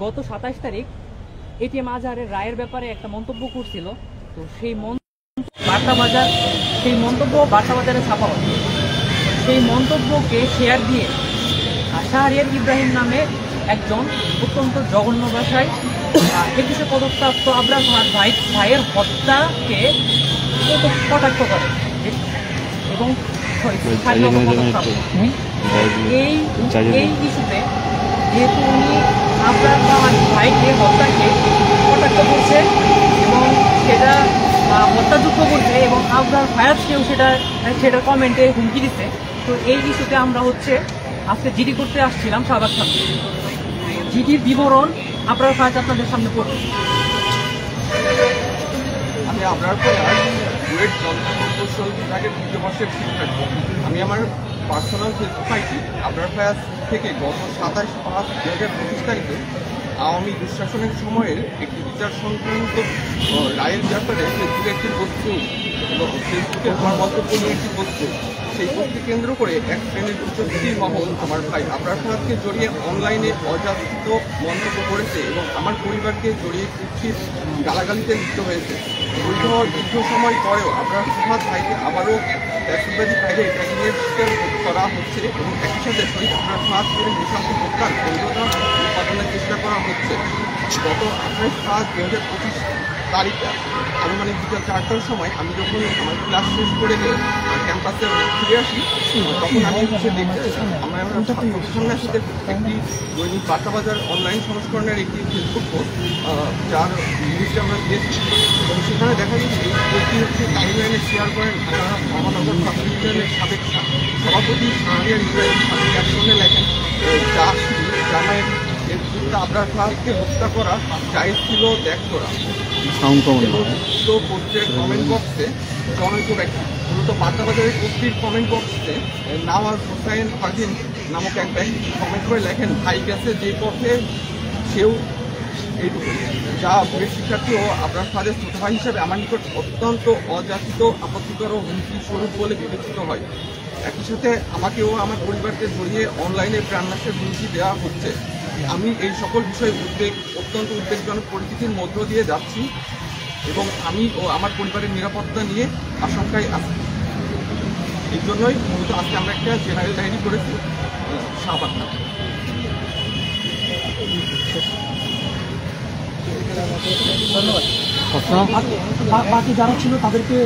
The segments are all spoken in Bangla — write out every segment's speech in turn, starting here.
গত 27 তারিখ এটিএম আজহারের রায়ের ব্যাপারে একটা মন্তব্য করছিল। তো সেই মন্তব্য বার্তাবাজারে ছাপা হয়। সেই মন্তব্যকে শেয়ার দিয়ে শাহরিয়ার ইব্রাহিম নামে একজন অত্যন্ত জঘন্য ভাষায় 21-এ পদপ্রাপ্ত আবরার ভাইয়ের হত্যাকে কটাক্ষ করে এবং এই ইস্যুতে যেহেতু উনি আবরার ভাইকে হত্যাকে কটাক্ষ করছে এবং সেটা হত্যাযুক্ত করছে এবং আবরার ফায়াজকেও সেটার কমেন্টে হুমকি দিচ্ছে। তো এই ইস্যুতে আমরা আজকে জিডি করতে আসছিলাম শাহবাগ থানায়। জিডির বিবরণ আবরার ফায়াজ আপনাদের সামনে পড়বে। আমি আবরার ফায়াজ বুয়েট যন্ত্রকৌশল বিভাগের 2য় বর্ষের শিক্ষার্থী। আমি আমার personal Facebook ID Abrar Fayaz থেকে গত 27/5/2025 তারিখে আওয়ামী দুঃশাসনের সময়ের একটি বিচার সংক্রান্ত রায়ের ব্যাপারে ফেসবুকে একটি পোস্ট এবং ফেসবুকে আমার মন্তব্য নিয়ে একটি পোস্ট। সেই পোস্টকে কেন্দ্র করে এক শ্রেণীর উচ্চস্থিতি মহল আমার ভাই আবরার ফায়াজকে জড়িয়ে অনলাইনে অযাচিত মন্তব্য করেছে এবং আমার পরিবারকে জড়িয়ে কুৎসিত গালাগালিতে লিপ্ত হয়েছে। দীর্ঘ সময় পরেও আবরার ফায়াজ ভাইকে আবারও ফ্যাসিবাদী প্রাইভেট ট্যাগিংয়ের শিকার করা হচ্ছে এবং একই সাথে শহীদ আবরার ফায়াজের নৃশংস হত্যার বৈধতা উৎপাদনের চেষ্টা করা হচ্ছে। গত 28/5/2025 তারিখে আনুমানিক বিকাল 4টার সময় আমি যখন আমার ক্লাস শেষ করে ক্যাম্পাসে ফিরে আসি তখন আমি সামনে সাথে একটি দৈনিক বার্তাবাজার অনলাইন সংস্করণের একটি ফেসবুক পোস্ট যার নিউজটা আমরা দিয়েছি এবং সেখানে দেখা যাচ্ছে এই পোস্টটি টাইমলাইনে শেয়ার করেন ঢাকা মহানগর ছাত্র ইউনিয়নের সাবেক সভাপতি শাহরিয়ার ইব্রাহিম ক্যাপশনে লেখেন যা জানায় আবরার ফায়াজকে হত্যা করা জায়েজ ছিল ত্যাগ করা। পোস্টের কমেন্ট বক্সে জনৈক ব্যক্তি মূলত বার্তাবাজারের পোস্টটির কমেন্ট বক্সে নওয়াজ হোসাইন ফারদিন নামক এক ব্যক্তি কমেন্ট করে লেখেন ভাই গেছে যে পথে সেও এইটুকু, যা বুয়েট শিক্ষার্থী ও আবরার ফায়াজের ছোট ভাই হিসেবে আমার নিকট অত্যন্ত অযাচিত আপত্তিকর ও হুমকি স্বরূপ বলে বিবেচিত হয়। একই সাথে আমাকেও আমার পরিবারকে জড়িয়ে অনলাইনে প্রাণনাশের হুমকি দেওয়া হচ্ছে। আমি এই সকল বিষয়ে অত্যন্ত উদ্বেগজনক পরিস্থিতির মধ্য দিয়ে যাচ্ছি এবং আমি ও আমার পরিবারের নিরাপত্তা নিয়ে আশঙ্কায় আছি। এই জন্যই মূলত আজকে আমরা একটা জেনারেল ডায়েরি করেছি শাহবাগ থানায়। ধন্যবাদ। বাকি যারা ছিল তাদেরকে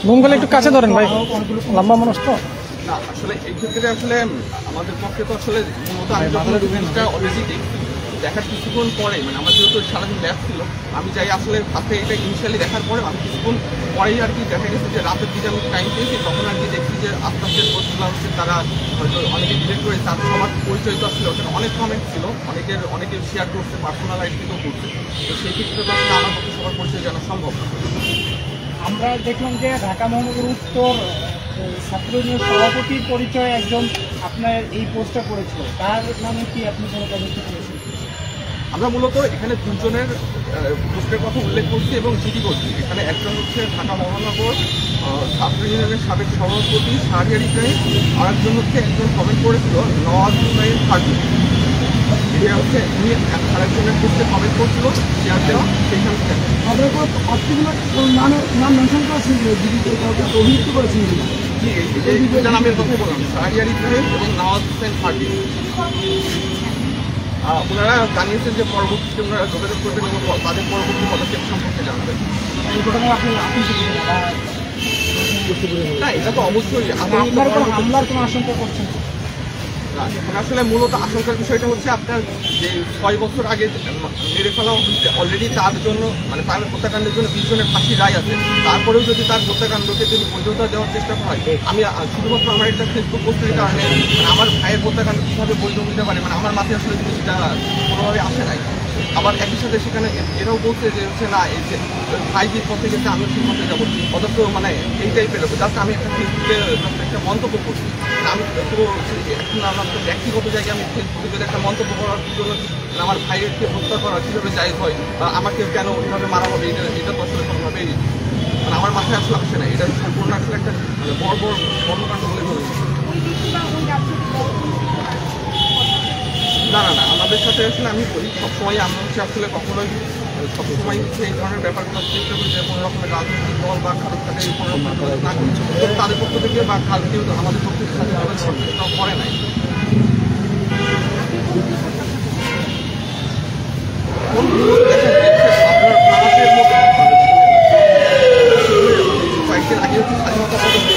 মঙ্গল একটু কাছে ধরেন ভাই, লম্বা মানুষ তো না। আসলে এই ক্ষেত্রে আমাদের পক্ষে তো মূলত আমি যখন রুমেন্টটা অলরেডি দেখছি, দেখার কিছুক্ষণ পরে আমার যেহেতু সারাদিন ল্যাব ছিল আমি যাই হাতে এটা ইনিশিয়ালি দেখার পরে আমি কিছুক্ষণ পরেই দেখা গেছে যে রাতের দিকে আমি টাইম পেয়েছি তখন দেখছি যে আস্তে আস্তে পোস্টগুলো তারা হয়তো অনেকে ডিলেট করে তার সবার পরিচয় তো ওখানে অনেক কমেন্ট ছিল, অনেকে শেয়ার করছে, পার্সোনাল আইডি থেকেও করছে। তো সেই ক্ষেত্রে তো আমার পক্ষে সবার পরিচয় জানা সম্ভব। আমরা দেখলাম যে ঢাকা মহানগর উত্তর ছাত্র ইউনিয়ন সভাপতির পরিচয় একজন আপনার এই পোস্টটা করেছিল, তার নামে কি আপনি কোনো পদক্ষেপ করেছেন? আমরা মূলত এখানে দুজনের পোস্টের কথা উল্লেখ করছি এবং জিডি করছি। এখানে একজন ঢাকা মহানগর ছাত্র ইউনিয়নের সাবেক সভাপতি শাহরিয়ার ইব্রাহিম, আর একজন একজন কমেন্ট করেছিল নওয়াজ হোসাইন ফারদিন। এটা উনি আরেকজনের পোস্টে কমেন্ট করছিল শেয়ার দেওয়া, সেইখান থেকে নাম মেনশন করেছেন অভিযুক্ত করেছেন এই দুটা নামের কথা বললাম, শাহরিয়ার ইব্রাহিম এবং নওয়াজ হোসাইন ফারদিন। ওনারা জানিয়েছেন যে পরবর্তীতে ওনারা যোগাযোগ করবেন এবং তাদের পরবর্তী পদক্ষেপ সম্পর্কে জানাবেন। না, এটা তো অবশ্যই হামলার কোনো আশঙ্কা করছেন না। আসলে মূলত আশঙ্কার বিষয়টা আপনার যে 6 বছর আগে মেরে ফেলা হচ্ছে অলরেডি, তার জন্য তার হত্যাকাণ্ডের জন্য 20 জনের ফাঁসির রায় আছে। তারপরেও যদি তার হত্যাকাণ্ডকে যদি বৈধতা দেওয়ার চেষ্টা করা হয়, আমি শুধুমাত্র আমার একটা ফেসবুক পোস্টের কারণে আমার ভাইয়ের হত্যাকাণ্ড কীভাবে বৈধ হতে পারে আমার মাথায় আসলে জিনিসটা কোনোভাবে আসে নাই। আবার একই সাথে সেখানে এরাও বলছে যে না, এই যে ভাই যে পথে গেছে আমিও সেই পথে যাবো, অথচ এই টাইপের জাস্ট আমি একটা ফেসবুকে একটা মন্তব্য করছি। আমি তো এখন আমার ব্যক্তিগত জায়গায় আমি ফেসবুকে যদি একটা মন্তব্য করার জন্য আমার ভাইয়েরকে হত্যা করা কীভাবে জায়েজ হয় বা আমাকে কেন ওইভাবে মারা হবে, এটা তো আসলে কোনোভাবেই আমার মাথায় আসলে আসে না। এটা সম্পূর্ণ আসলে একটা বড় কর্মকাণ্ড বলে মনে হচ্ছে। তাদের সাথে আসলে আমি বলি সবসময় আমরা হচ্ছে আসলে কখনোই সবসময় হচ্ছে এই ধরনের ব্যাপারগুলো চেষ্টা করি যে কোনো রকমের রাজনৈতিক দল বা কারোর সাথে কোনো রকমের না করি তাদের পক্ষ থেকে বা কালকেও আমাদের পক্ষ থেকে সেটাও করে নাই। কয়েকদিন আগে হচ্ছে স্বাধীনতা পদকে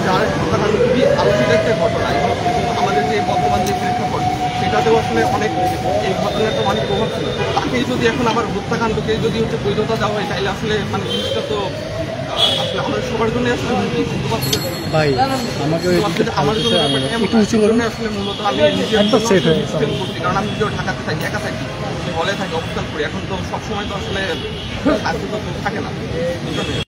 যার হত্যাকাণ্ড খুবই আলোচিত একটা ঘটনা এবং আমাদের যে বর্তমান যে প্রেক্ষাপট সেটাতেও আসলে অনেক এই ঘটনাটা অনেক প্রভাব ছিল। তাকেই যদি এখন আবার হত্যাকাণ্ডকে যদি হচ্ছে বৈধতা দেওয়া হয় তাহলে আসলে মানে জিনিসটা তো আসলে আমাদের সবার জন্য আসলে ভাই আমাকে আমার জন্য আসলে মূলত আমি নিজের করছি কারণ আমি নিজেও ঢাকাতে থাকি, একা থাকি, হলে থাকি, অবস্থান করি। এখন তো সবসময় তো আসলে থাকে না।